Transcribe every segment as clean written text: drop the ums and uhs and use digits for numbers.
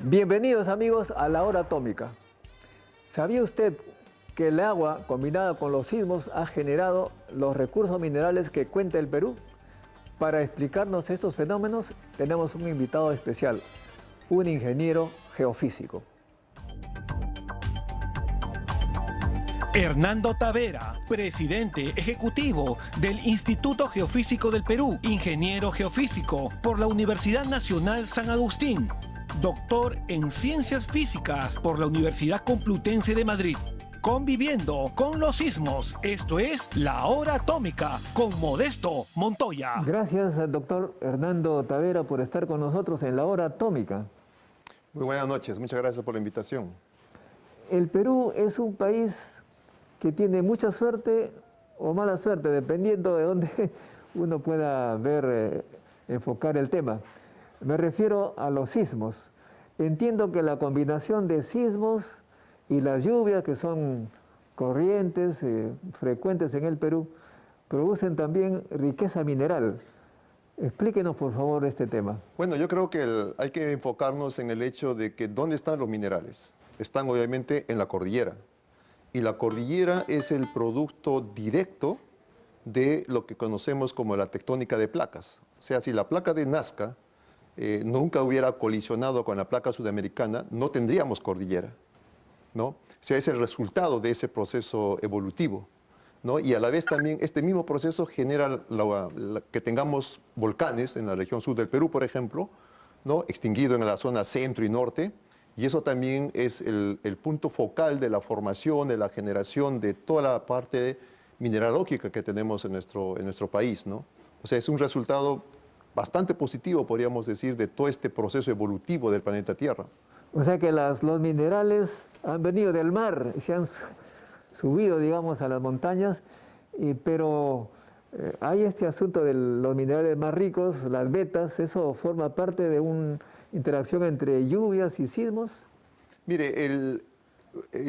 Bienvenidos amigos a la hora atómica. ¿Sabía usted que el agua combinada con los sismos ha generado los recursos minerales que cuenta el Perú? Para explicarnos estos fenómenos tenemos un invitado especial, un ingeniero geofísico. Hernando Tavera, presidente ejecutivo del Instituto Geofísico del Perú, ingeniero geofísico por la Universidad Nacional San Agustín, doctor en Ciencias Físicas por la Universidad Complutense de Madrid. Conviviendo con los sismos, esto es La Hora Atómica con Modesto Montoya. Gracias al doctor Hernando Tavera por estar con nosotros en La Hora Atómica. Muy buenas noches, muchas gracias por la invitación. El Perú es un país que tiene mucha suerte o mala suerte, dependiendo de dónde uno pueda ver, enfocar el tema. Me refiero a los sismos. Entiendo que la combinación de sismos y las lluvias, que son corrientes, frecuentes en el Perú, producen también riqueza mineral. Explíquenos, por favor, este tema. Bueno, yo creo que hay que enfocarnos en el hecho de que ¿dónde están los minerales? Están obviamente en la cordillera. Y la cordillera es el producto directo de lo que conocemos como la tectónica de placas. O sea, si la placa de Nazca nunca hubiera colisionado con la placa sudamericana, no tendríamos cordillera, ¿no? O sea, es el resultado de ese proceso evolutivo, ¿no? Y a la vez también este mismo proceso genera que tengamos volcanes en la región sur del Perú, por ejemplo, ¿no? Extinguido en la zona centro y norte. Y eso también es el punto focal de la formación, de la generación de toda la parte mineralógica que tenemos en nuestro país, ¿no? O sea, es un resultado bastante positivo, podríamos decir, de todo este proceso evolutivo del planeta Tierra. O sea que los minerales han venido del mar, se han subido, digamos, a las montañas, pero hay este asunto de los minerales más ricos, las vetas, ¿eso forma parte de una interacción entre lluvias y sismos? Mire,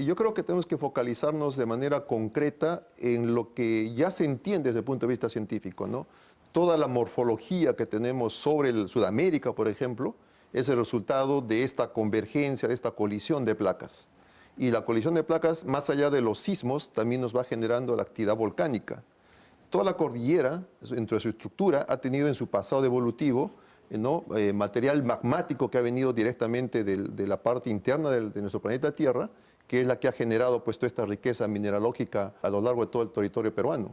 yo creo que tenemos que focalizarnos de manera concreta en lo que ya se entiende desde el punto de vista científico, ¿no? Toda la morfología que tenemos sobre Sudamérica, por ejemplo, es el resultado de esta convergencia, de esta colisión de placas. Y la colisión de placas, más allá de los sismos, también nos va generando la actividad volcánica. Toda la cordillera, dentro de su estructura, ha tenido en su pasado evolutivo, ¿no? Material magmático que ha venido directamente de la parte interna de nuestro planeta Tierra, que es la que ha generado pues, toda esta riqueza mineralógica a lo largo de todo el territorio peruano.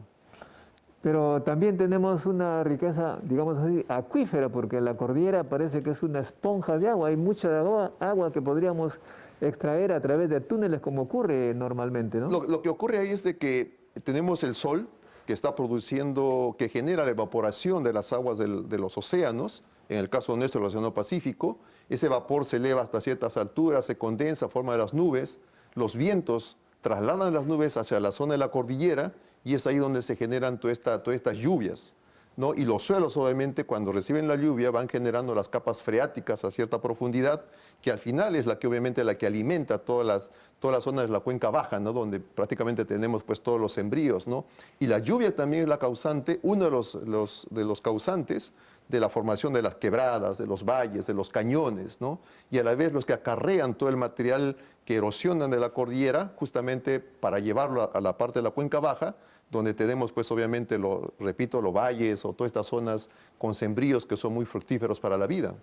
Pero también tenemos una riqueza, digamos así, acuífera, porque la cordillera parece que es una esponja de agua. Hay mucha agua que podríamos extraer a través de túneles, como ocurre normalmente, ¿no? Lo que ocurre ahí es de que tenemos el sol que está produciendo, que genera la evaporación de las aguas de los océanos, en el caso nuestro, el Océano Pacífico. Ese vapor se eleva hasta ciertas alturas, se condensa, forma las nubes. Los vientos trasladan las nubes hacia la zona de la cordillera y es ahí donde se generan todas estas lluvias, ¿no? Y los suelos, obviamente, cuando reciben la lluvia, van generando las capas freáticas a cierta profundidad, que al final es la que, obviamente, la que alimenta todas las zonas de la cuenca baja, ¿no? Donde prácticamente tenemos pues, todos los sembríos, ¿no? Y la lluvia también es la causante, uno de los causantes de la formación de las quebradas, de los valles, de los cañones, ¿no? Y a la vez los que acarrean todo el material que erosionan de la cordillera, justamente para llevarlo a la parte de la cuenca baja, donde tenemos, pues obviamente, repito, los valles o todas estas zonas con sembríos que son muy fructíferos para la vida.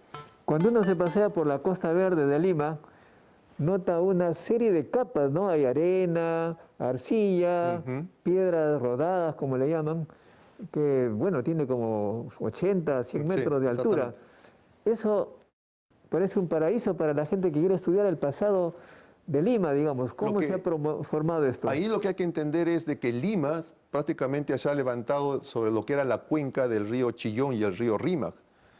Cuando uno se pasea por la Costa Verde de Lima, nota una serie de capas, ¿no? Hay arena, arcilla, piedras rodadas, como le llaman, que, bueno, tiene como 80, 100 metros de altura. Eso parece un paraíso para la gente que quiere estudiar el pasado de Lima, digamos. ¿Cómo se ha formado esto? Ahí lo que hay que entender es de que Lima prácticamente se ha levantado sobre lo que era la cuenca del río Chillón y el río Rímac.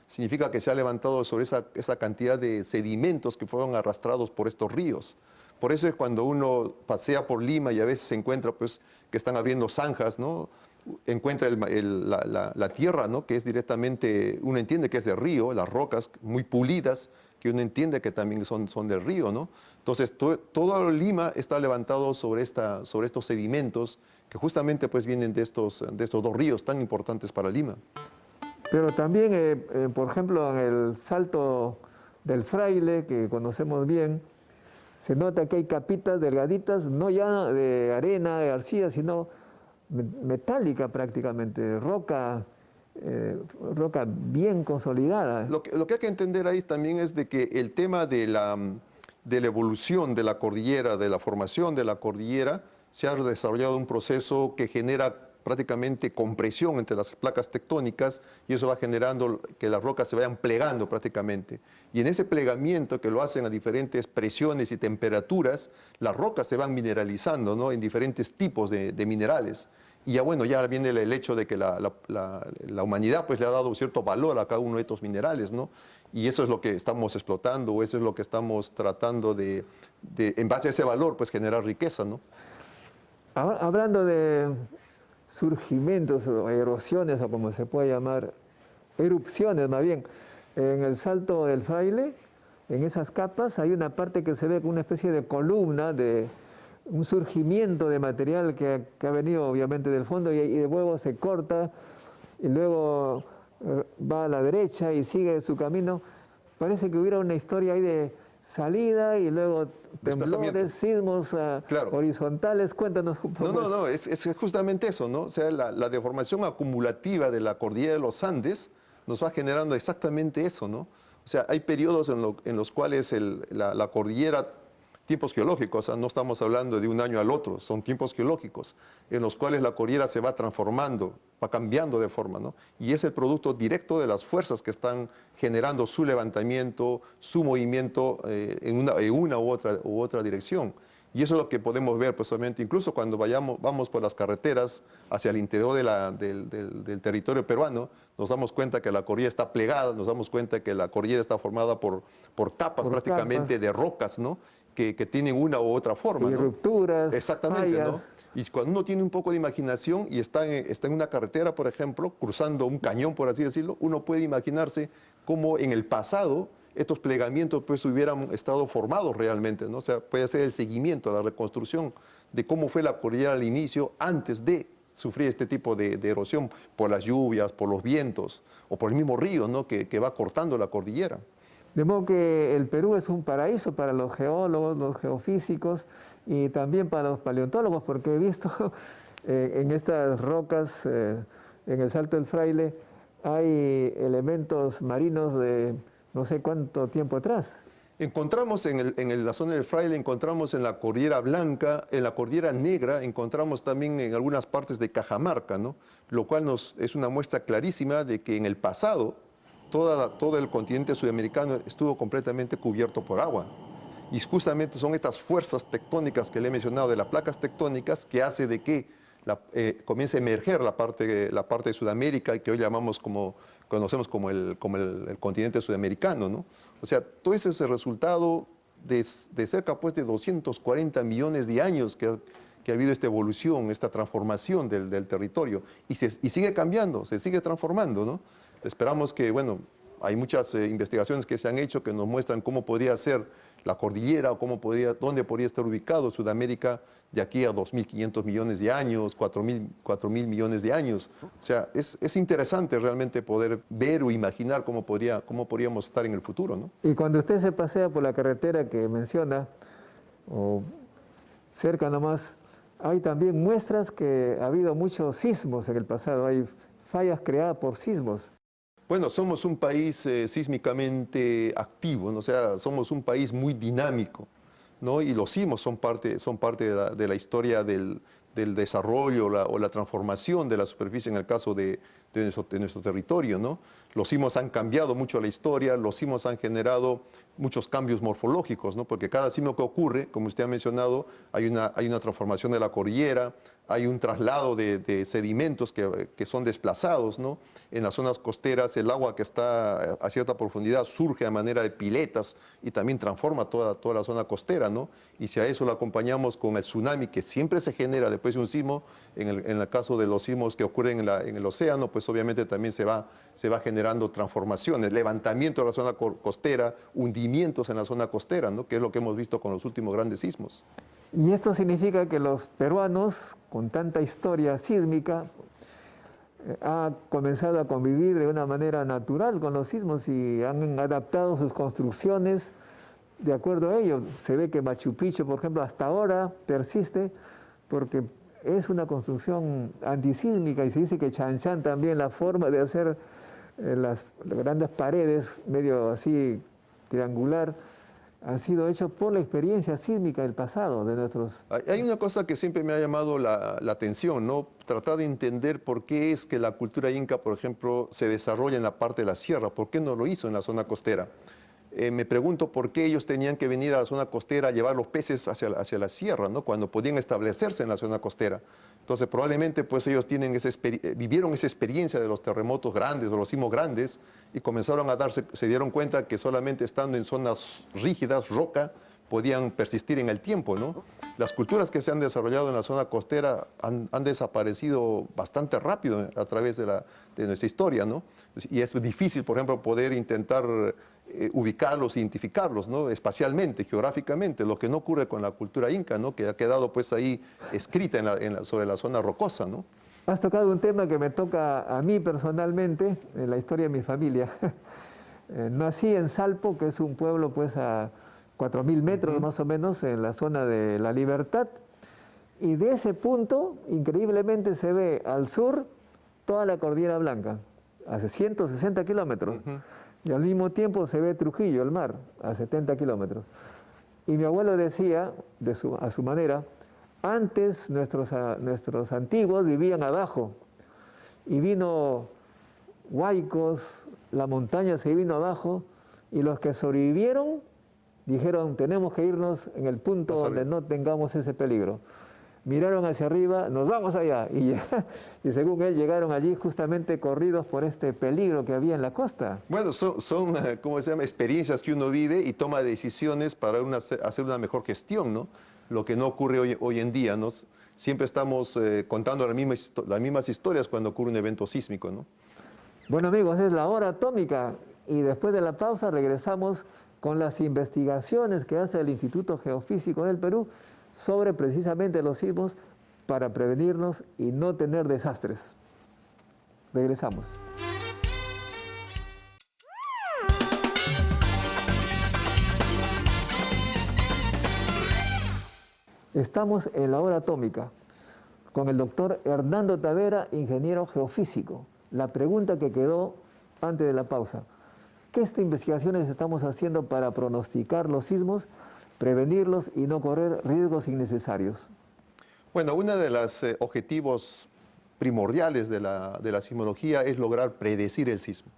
Significa que se ha levantado sobre esa cantidad de sedimentos que fueron arrastrados por estos ríos. Por eso es cuando uno pasea por Lima y a veces se encuentra pues, que están abriendo zanjas, ¿no? Encuentra la tierra, ¿no? Que es directamente, uno entiende que es de río, las rocas muy pulidas, que uno entiende que también son del río, ¿no? Entonces, todo Lima está levantado sobre estos sedimentos que justamente pues, vienen de estos dos ríos tan importantes para Lima. Pero también, por ejemplo, en el Salto del Fraile, que conocemos bien, se nota que hay capitas delgaditas, no ya de arena, de arcilla, sino metálica prácticamente, roca bien consolidada. Lo que hay que entender ahí también es de que el tema de la evolución de la cordillera, de la formación de la cordillera, se ha desarrollado un proceso que genera prácticamente compresión entre las placas tectónicas y eso va generando que las rocas se vayan plegando prácticamente. Y en ese plegamiento que lo hacen a diferentes presiones y temperaturas, las rocas se van mineralizando, ¿no?, en diferentes tipos de minerales. Y ya bueno, ya viene el hecho de que la humanidad pues le ha dado cierto valor a cada uno de estos minerales, ¿no? Y eso es lo que estamos explotando, o eso es lo que estamos tratando de en base a ese valor, pues generar riqueza, ¿no? Ahora, hablando de surgimientos o erosiones, o como se puede llamar, erupciones más bien, en el Salto del Fraile, en esas capas, hay una parte que se ve como una especie de columna, de un surgimiento de material que ha venido obviamente del fondo y luego se corta y luego va a la derecha y sigue su camino. Parece que hubiera una historia ahí de salida y luego temblores, sismos claro, horizontales. Cuéntanos un poco. No, es justamente eso, ¿no? O sea, la deformación acumulativa de la cordillera de los Andes nos va generando exactamente eso, ¿no? O sea, hay periodos en los cuales la cordillera, tiempos geológicos, o sea, no estamos hablando de un año al otro, son tiempos geológicos en los cuales la cordillera se va transformando, va cambiando de forma, ¿no? Y es el producto directo de las fuerzas que están generando su levantamiento, su movimiento en una u otra dirección. Y eso es lo que podemos ver, pues obviamente, incluso cuando vamos por las carreteras hacia el interior del territorio peruano, nos damos cuenta que la cordillera está plegada, nos damos cuenta que la cordillera está formada por capas prácticamente de rocas, ¿no?, que tienen una u otra forma, y ¿no? Rupturas, exactamente, fallas. ¿no? Y cuando uno tiene un poco de imaginación y está en una carretera, por ejemplo, cruzando un cañón, por así decirlo, uno puede imaginarse cómo en el pasado estos plegamientos pues hubieran estado formados realmente, ¿no? O sea, puede ser el seguimiento, la reconstrucción de cómo fue la cordillera al inicio antes de sufrir este tipo de erosión por las lluvias, por los vientos o por el mismo río, ¿no?, que va cortando la cordillera. De modo que el Perú es un paraíso para los geólogos, los geofísicos y también para los paleontólogos, porque he visto en estas rocas, en el Salto del Fraile, hay elementos marinos de no sé cuánto tiempo atrás. Encontramos en la zona del Fraile, encontramos en la Cordillera Blanca, en la Cordillera Negra, encontramos también en algunas partes de Cajamarca, ¿no?, lo cual es una muestra clarísima de que en el pasado todo el continente sudamericano estuvo completamente cubierto por agua. Y justamente son estas fuerzas tectónicas que le he mencionado de las placas tectónicas que hace de que comience a emerger la parte de Sudamérica, que hoy conocemos como el continente sudamericano, ¿no? O sea, todo ese es el resultado de cerca pues, de 240 millones de años que ha habido esta evolución, esta transformación del territorio. Y sigue cambiando, se sigue transformando, ¿no? Esperamos que, bueno, hay muchas investigaciones que se han hecho que nos muestran cómo podría ser la cordillera o dónde podría estar ubicado Sudamérica de aquí a 2.500 millones de años, 4.000 millones de años. O sea, es interesante realmente poder ver o imaginar cómo podríamos estar en el futuro, ¿no? Y cuando usted se pasea por la carretera que menciona, o cerca nomás, hay también muestras que ha habido muchos sismos en el pasado, hay fallas creadas por sismos. Bueno, somos un país sísmicamente activo, ¿no? O sea, somos un país muy dinámico, ¿no? Y los sismos son parte de la historia del desarrollo o la transformación de la superficie en el caso de nuestro territorio, ¿no? Los sismos han cambiado mucho la historia, los sismos han generado muchos cambios morfológicos, ¿no? Porque cada sismo que ocurre, como usted ha mencionado, hay una transformación de la cordillera, hay un traslado de sedimentos que son desplazados, ¿no? En las zonas costeras el agua que está a cierta profundidad surge a manera de piletas y también transforma toda la zona costera, ¿no? Y si a eso lo acompañamos con el tsunami que siempre se genera después de un sismo, en el caso de los sismos que ocurren en el océano, pues obviamente también se va generando transformaciones, levantamiento de la zona costera, hundimientos en la zona costera, ¿no?, que es lo que hemos visto con los últimos grandes sismos. Y esto significa que los peruanos, con tanta historia sísmica, ha comenzado a convivir de una manera natural con los sismos y han adaptado sus construcciones de acuerdo a ello. Se ve que Machu Picchu, por ejemplo, hasta ahora persiste porque es una construcción antisísmica y se dice que Chan Chan también, la forma de hacer las grandes paredes, medio así triangular, han sido hechos por la experiencia sísmica del pasado de nuestros... Hay una cosa que siempre me ha llamado la atención, ¿no? Tratar de entender por qué es que la cultura inca, por ejemplo, se desarrolla en la parte de la sierra, por qué no lo hizo en la zona costera. Me pregunto por qué ellos tenían que venir a la zona costera a llevar los peces hacia la sierra, ¿no? Cuando podían establecerse en la zona costera. Entonces, probablemente pues ellos vivieron esa experiencia de los terremotos grandes o los sismos grandes y comenzaron a se dieron cuenta que solamente estando en zonas rígidas, roca, podían persistir en el tiempo, ¿no? Las culturas que se han desarrollado en la zona costera han desaparecido bastante rápido a través de nuestra historia, ¿no? Y es difícil, por ejemplo, poder intentar ubicarlos, identificarlos, ¿no? Espacialmente, geográficamente, lo que no ocurre con la cultura inca, ¿no? Que ha quedado pues ahí escrita sobre la zona rocosa, ¿no? Has tocado un tema que me toca a mí personalmente, en la historia de mi familia. Nací en Salpo, que es un pueblo pues a 4.000 metros más o menos, en la zona de La Libertad, y de ese punto, increíblemente, se ve al sur toda la Cordillera Blanca, hace 160 kilómetros. Y al mismo tiempo se ve Trujillo, el mar, a 70 kilómetros. Y mi abuelo decía, a su manera, antes nuestros antiguos vivían abajo, y vino Huaycos, la montaña se vino abajo, y los que sobrevivieron dijeron, tenemos que irnos en el punto donde no tengamos ese peligro. Miraron hacia arriba, nos vamos allá. Y según él, llegaron allí justamente corridos por este peligro que había en la costa. Bueno, son ¿cómo se llama? Experiencias que uno vive y toma decisiones para hacer una mejor gestión, ¿no? Lo que no ocurre hoy en día, ¿no? Siempre estamos contando las mismas historias cuando ocurre un evento sísmico, ¿no? Bueno, amigos, es la hora atómica y después de la pausa regresamos con las investigaciones que hace el Instituto Geofísico del Perú sobre precisamente los sismos para prevenirnos y no tener desastres. Regresamos. Estamos en la hora atómica con el doctor Hernando Tavera, ingeniero geofísico. La pregunta que quedó antes de la pausa: ¿qué investigaciones estamos haciendo para pronosticar los sismos, prevenirlos y no correr riesgos innecesarios? Bueno, uno de los objetivos primordiales de la sismología es lograr predecir el sismo,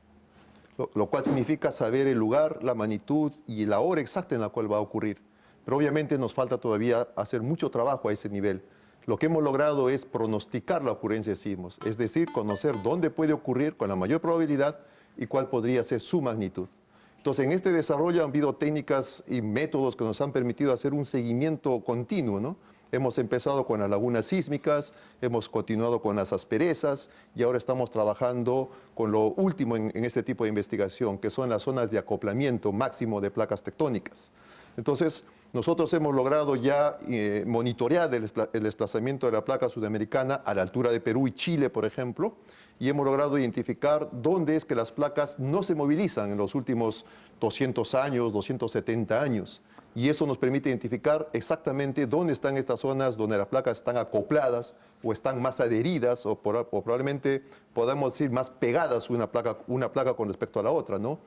lo cual significa saber el lugar, la magnitud y la hora exacta en la cual va a ocurrir. Pero obviamente nos falta todavía hacer mucho trabajo a ese nivel. Lo que hemos logrado es pronosticar la ocurrencia de sismos, es decir, conocer dónde puede ocurrir con la mayor probabilidad y cuál podría ser su magnitud. Entonces, en este desarrollo han habido técnicas y métodos que nos han permitido hacer un seguimiento continuo, ¿no? Hemos empezado con las lagunas sísmicas, hemos continuado con las asperezas y ahora estamos trabajando con lo último en este tipo de investigación, que son las zonas de acoplamiento máximo de placas tectónicas. Entonces, nosotros hemos logrado ya monitorear el desplazamiento de la placa sudamericana a la altura de Perú y Chile, por ejemplo, y hemos logrado identificar dónde es que las placas no se movilizan en los últimos 200 años, 270 años. Y eso nos permite identificar exactamente dónde están estas zonas donde las placas están acopladas o están más adheridas o probablemente podamos decir más pegadas una placa con respecto a la otra, ¿no?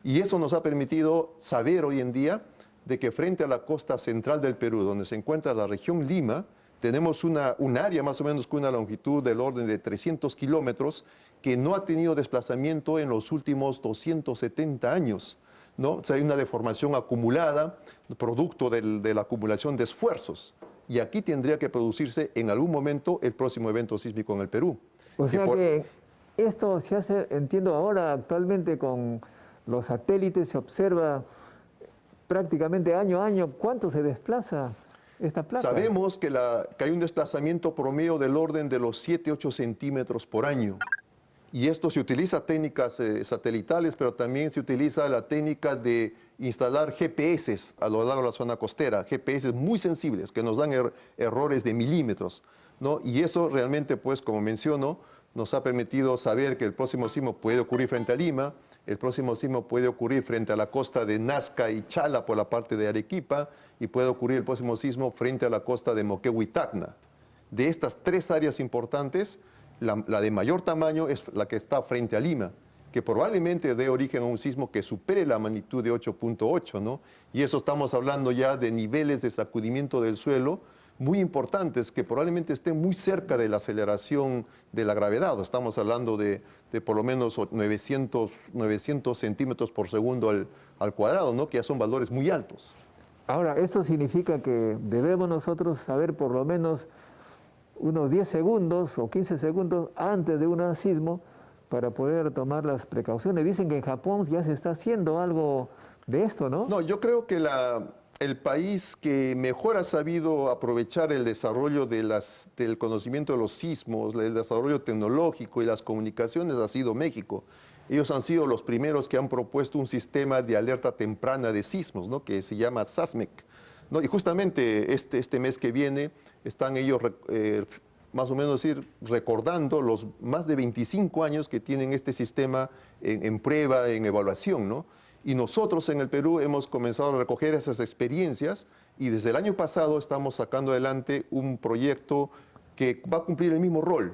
Y eso nos ha permitido saber hoy en día de que frente a la costa central del Perú, donde se encuentra la región Lima, tenemos un área más o menos con una longitud del orden de 300 kilómetros que no ha tenido desplazamiento en los últimos 270 años, ¿no? O sea, hay una deformación acumulada, producto de la acumulación de esfuerzos. Y aquí tendría que producirse en algún momento el próximo evento sísmico en el Perú. O sea que esto se hace, entiendo ahora, actualmente con los satélites se observa prácticamente año a año cuánto se desplaza esta placa. Sabemos que hay un desplazamiento promedio del orden de los 7-8 centímetros por año. Y esto se utiliza técnicas satelitales, pero también se utiliza la técnica de instalar GPS a lo largo de la zona costera, GPS muy sensibles que nos dan errores de milímetros, ¿no? Y eso realmente, pues, como menciono, nos ha permitido saber que el próximo sismo puede ocurrir frente a Lima, el próximo sismo puede ocurrir frente a la costa de Nazca y Chala por la parte de Arequipa, y puede ocurrir el próximo sismo frente a la costa de Moquegua y Tacna. De estas tres áreas importantes, la de mayor tamaño es la que está frente a Lima, que probablemente dé origen a un sismo que supere la magnitud de 8.8, ¿no? Y eso estamos hablando ya de niveles de sacudimiento del suelo muy importantes, que probablemente estén muy cerca de la aceleración de la gravedad. Estamos hablando de por lo menos 900 centímetros por segundo al cuadrado, ¿no? Que ya son valores muy altos. Ahora, esto significa que debemos nosotros saber por lo menos unos 10 segundos o 15 segundos antes de un sismo para poder tomar las precauciones. Dicen que en Japón ya se está haciendo algo de esto, ¿no? No, yo creo que el país que mejor ha sabido aprovechar el desarrollo del conocimiento de los sismos, el desarrollo tecnológico y las comunicaciones ha sido México. Ellos han sido los primeros que han propuesto un sistema de alerta temprana de sismos, ¿no? Que se llama SASMEC, ¿no? Y justamente este mes que viene están ellos más o menos recordando los más de 25 años que tienen este sistema en prueba, en evaluación, ¿no? Y nosotros en el Perú hemos comenzado a recoger esas experiencias y desde el año pasado estamos sacando adelante un proyecto que va a cumplir el mismo rol.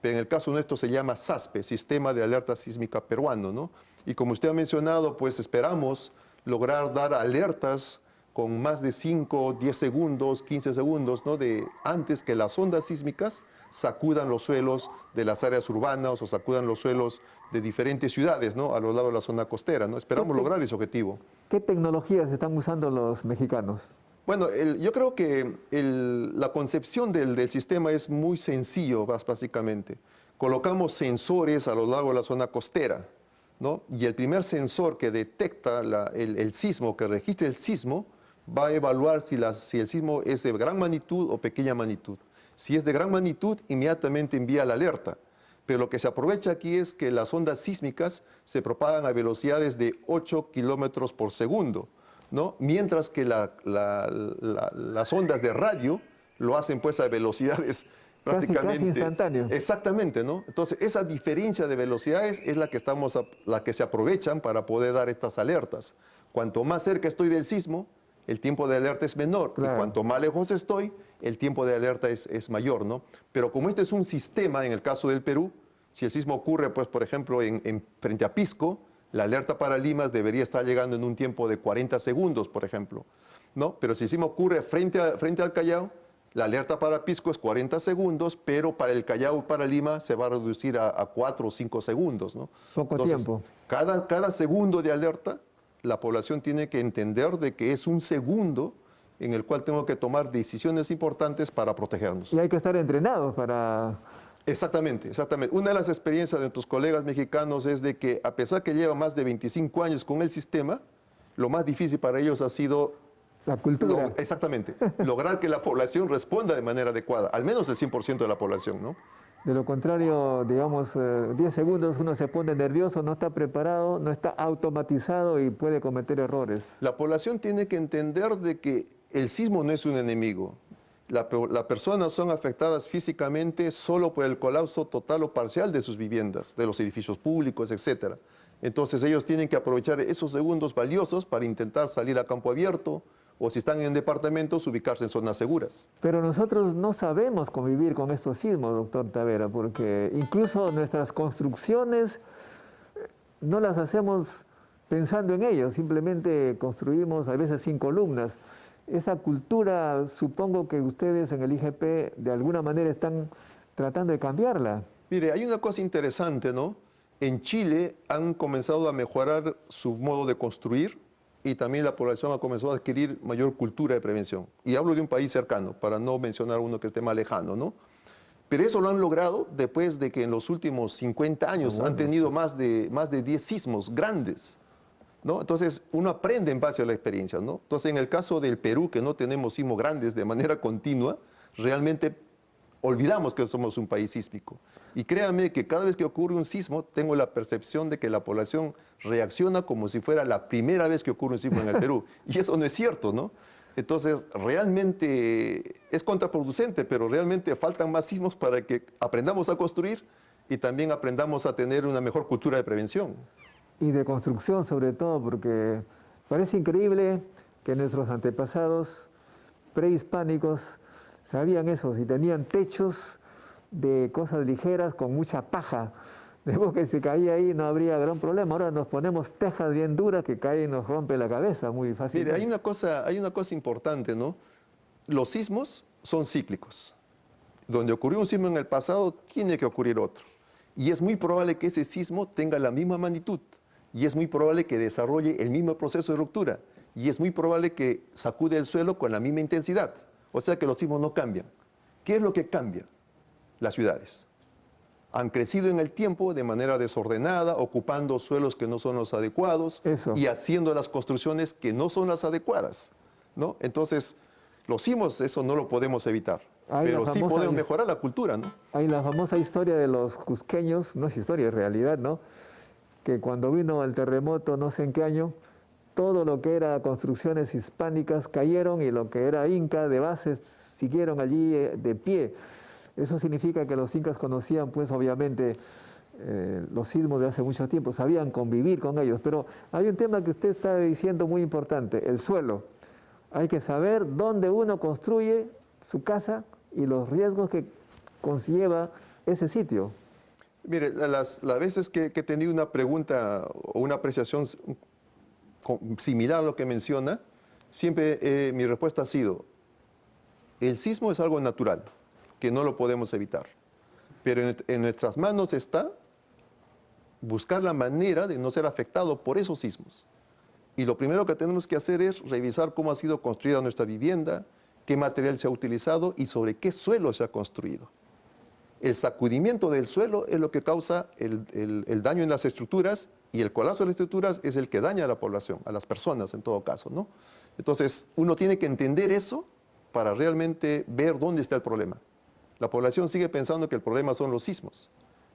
Pero en el caso nuestro se llama SASPE, Sistema de Alerta Sísmica Peruano, ¿no? Y como usted ha mencionado, pues esperamos lograr dar alertas con más de 5, 10 segundos, 15 segundos, ¿no? Antes que las ondas sísmicas sacudan los suelos de las áreas urbanas o sacudan los suelos de diferentes ciudades, ¿no? A lo largo de la zona costera, ¿no? Esperamos lograr ese objetivo. ¿Qué tecnologías están usando los mexicanos? Bueno, yo creo que la concepción del sistema es muy sencillo, básicamente. Colocamos sensores a lo largo de la zona costera, ¿no? Y el primer sensor que detecta el sismo, que registra el sismo, va a evaluar si el sismo es de gran magnitud o pequeña magnitud. Si es de gran magnitud, inmediatamente envía la alerta. Pero lo que se aprovecha aquí es que las ondas sísmicas se propagan a velocidades de 8 kilómetros por segundo, ¿no? Mientras que las ondas de radio lo hacen pues a velocidades prácticamente... Casi instantáneo. Exactamente, ¿no? Entonces, esa diferencia de velocidades es la que se aprovechan para poder dar estas alertas. Cuanto más cerca estoy del sismo, el tiempo de alerta es menor. Claro. Y cuanto más lejos estoy, el tiempo de alerta es mayor, ¿no? Pero como este es un sistema, en el caso del Perú, si el sismo ocurre, pues, por ejemplo, frente a Pisco, la alerta para Lima debería estar llegando en un tiempo de 40 segundos, por ejemplo, ¿no? Pero si el sismo ocurre frente al Callao, la alerta para Pisco es 40 segundos, pero para el Callao y para Lima se va a reducir a 4 o 5 segundos, ¿no? Poco tiempo. Cada segundo de alerta, la población tiene que entender de que es un segundo en el cual tengo que tomar decisiones importantes para protegernos. Y hay que estar entrenados para... Exactamente, exactamente. Una de las experiencias de tus colegas mexicanos es de que a pesar que llevan más de 25 años con el sistema, lo más difícil para ellos ha sido... La cultura. Exactamente. Lograr que la población responda de manera adecuada, al menos el 100% de la población, ¿no? De lo contrario, digamos, 10 segundos uno se pone nervioso, no está preparado, no está automatizado y puede cometer errores. La población tiene que entender de que el sismo no es un enemigo. Las personas son afectadas físicamente solo por el colapso total o parcial de sus viviendas, de los edificios públicos, etc. Entonces ellos tienen que aprovechar esos segundos valiosos para intentar salir a campo abierto, o si están en departamentos, ubicarse en zonas seguras. Pero nosotros no sabemos convivir con estos sismos, doctor Tavera, porque incluso nuestras construcciones no las hacemos pensando en ellos, simplemente construimos a veces sin columnas. Esa cultura, supongo que ustedes en el IGP de alguna manera están tratando de cambiarla. Mire, hay una cosa interesante, ¿no? En Chile han comenzado a mejorar su modo de construir, y también la población ha comenzado a adquirir mayor cultura de prevención. Y hablo de un país cercano, para no mencionar uno que esté más lejano, ¿no? Pero eso lo han logrado después de que en los últimos 50 años han tenido más de 10 sismos grandes, ¿no? Entonces, uno aprende en base a la experiencia, ¿no? Entonces, en el caso del Perú, que no tenemos sismos grandes de manera continua, realmente olvidamos que somos un país sísmico. Y créanme que cada vez que ocurre un sismo, tengo la percepción de que la población reacciona como si fuera la primera vez que ocurre un sismo en el Perú. Y eso no es cierto, ¿no? Entonces, realmente es contraproducente, pero realmente faltan más sismos para que aprendamos a construir y también aprendamos a tener una mejor cultura de prevención. Y de construcción sobre todo, porque parece increíble que nuestros antepasados prehispánicos sabían eso, si tenían techos de cosas ligeras con mucha paja, de modo que si caía ahí no habría gran problema. Ahora nos ponemos tejas bien duras que caen y nos rompe la cabeza muy fácilmente. Mire, hay una cosa importante, ¿no? Los sismos son cíclicos. Donde ocurrió un sismo en el pasado, tiene que ocurrir otro. Y es muy probable que ese sismo tenga la misma magnitud. Y es muy probable que desarrolle el mismo proceso de ruptura. Y es muy probable que sacude el suelo con la misma intensidad. O sea que los sismos no cambian. ¿Qué es lo que cambia? Las ciudades. Han crecido en el tiempo de manera desordenada, ocupando suelos que no son los adecuados y haciendo las construcciones que no son las adecuadas, ¿no? Entonces, los sismos, eso no lo podemos evitar, pero sí podemos mejorar la cultura, ¿no? Hay la famosa historia de los cusqueños, no es historia, es realidad, ¿no? Que cuando vino el terremoto, no sé en qué año, todo lo que era construcciones hispánicas cayeron y lo que era inca de bases siguieron allí de pie. Eso significa que los incas conocían, pues obviamente, los sismos de hace mucho tiempo, sabían convivir con ellos. Pero hay un tema que usted está diciendo muy importante, el suelo. Hay que saber dónde uno construye su casa y los riesgos que conlleva ese sitio. Mire, las veces que he tenido una pregunta o una apreciación similar a lo que menciona, siempre mi respuesta ha sido, el sismo es algo natural, que no lo podemos evitar. Pero en nuestras manos está buscar la manera de no ser afectado por esos sismos. Y lo primero que tenemos que hacer es revisar cómo ha sido construida nuestra vivienda, qué material se ha utilizado y sobre qué suelo se ha construido. El sacudimiento del suelo es lo que causa el daño en las estructuras y el colapso de las estructuras es el que daña a la población, a las personas en todo caso, ¿no? Entonces, uno tiene que entender eso para realmente ver dónde está el problema. La población sigue pensando que el problema son los sismos.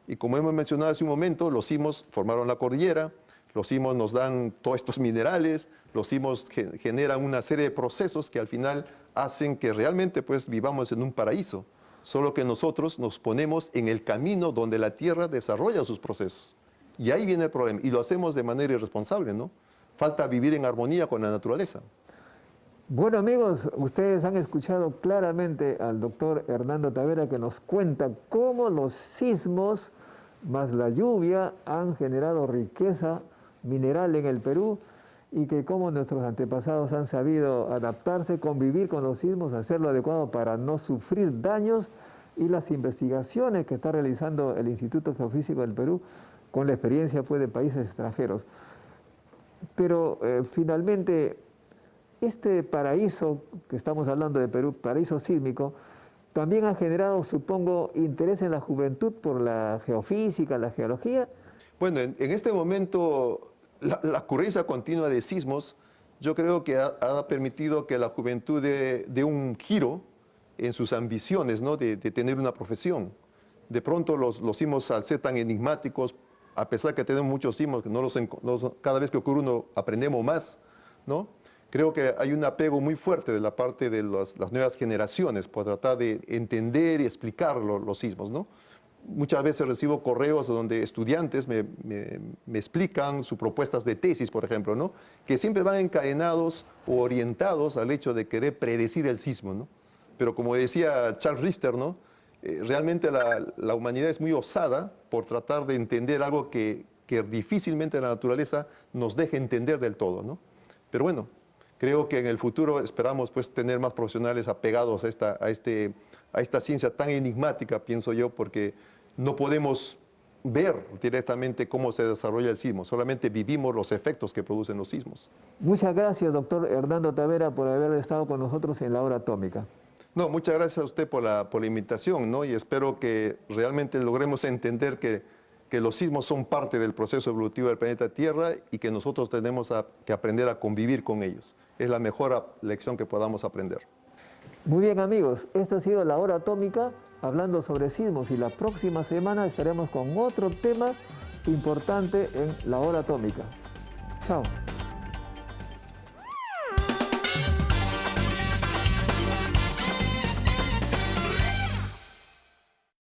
Y como hemos mencionado hace un momento, los sismos formaron la cordillera, los sismos nos dan todos estos minerales, los sismos generan una serie de procesos que al final hacen que realmente pues vivamos en un paraíso. Solo que nosotros nos ponemos en el camino donde la tierra desarrolla sus procesos. Y ahí viene el problema. Y lo hacemos de manera irresponsable, ¿no? Falta vivir en armonía con la naturaleza. Bueno amigos, ustedes han escuchado claramente al doctor Hernando Tavera que nos cuenta cómo los sismos más la lluvia han generado riqueza mineral en el Perú y que cómo nuestros antepasados han sabido adaptarse, convivir con los sismos, hacer lo adecuado para no sufrir daños y las investigaciones que está realizando el Instituto Geofísico del Perú con la experiencia pues, de países extranjeros. Pero finalmente, este paraíso que estamos hablando de Perú, paraíso sísmico, también ha generado, supongo, interés en la juventud por la geofísica, la geología. Bueno, en este momento la ocurrencia continua de sismos, yo creo que ha permitido que la juventud dé un giro en sus ambiciones, ¿no? de tener una profesión. De pronto los sismos, al ser tan enigmáticos, a pesar que tenemos muchos sismos, cada vez que ocurre uno aprendemos más, ¿no? Creo que hay un apego muy fuerte de la parte de las nuevas generaciones por tratar de entender y explicar los sismos, ¿no? Muchas veces recibo correos donde estudiantes me explican sus propuestas de tesis, por ejemplo, ¿no? Que siempre van encadenados o orientados al hecho de querer predecir el sismo, ¿no? Pero como decía Charles Richter, ¿no? Realmente la humanidad es muy osada por tratar de entender algo que difícilmente la naturaleza nos deja entender del todo, ¿no? Pero bueno, creo que en el futuro esperamos pues, tener más profesionales apegados a esta ciencia tan enigmática, pienso yo, porque no podemos ver directamente cómo se desarrolla el sismo, solamente vivimos los efectos que producen los sismos. Muchas gracias, doctor Hernando Tavera, por haber estado con nosotros en la hora atómica. No, muchas gracias a usted por la invitación, ¿no? Y espero que realmente logremos entender que los sismos son parte del proceso evolutivo del planeta Tierra y que nosotros tenemos que aprender a convivir con ellos. Es la mejor lección que podamos aprender. Muy bien amigos, esta ha sido la hora atómica hablando sobre sismos y la próxima semana estaremos con otro tema importante en la hora atómica. Chao.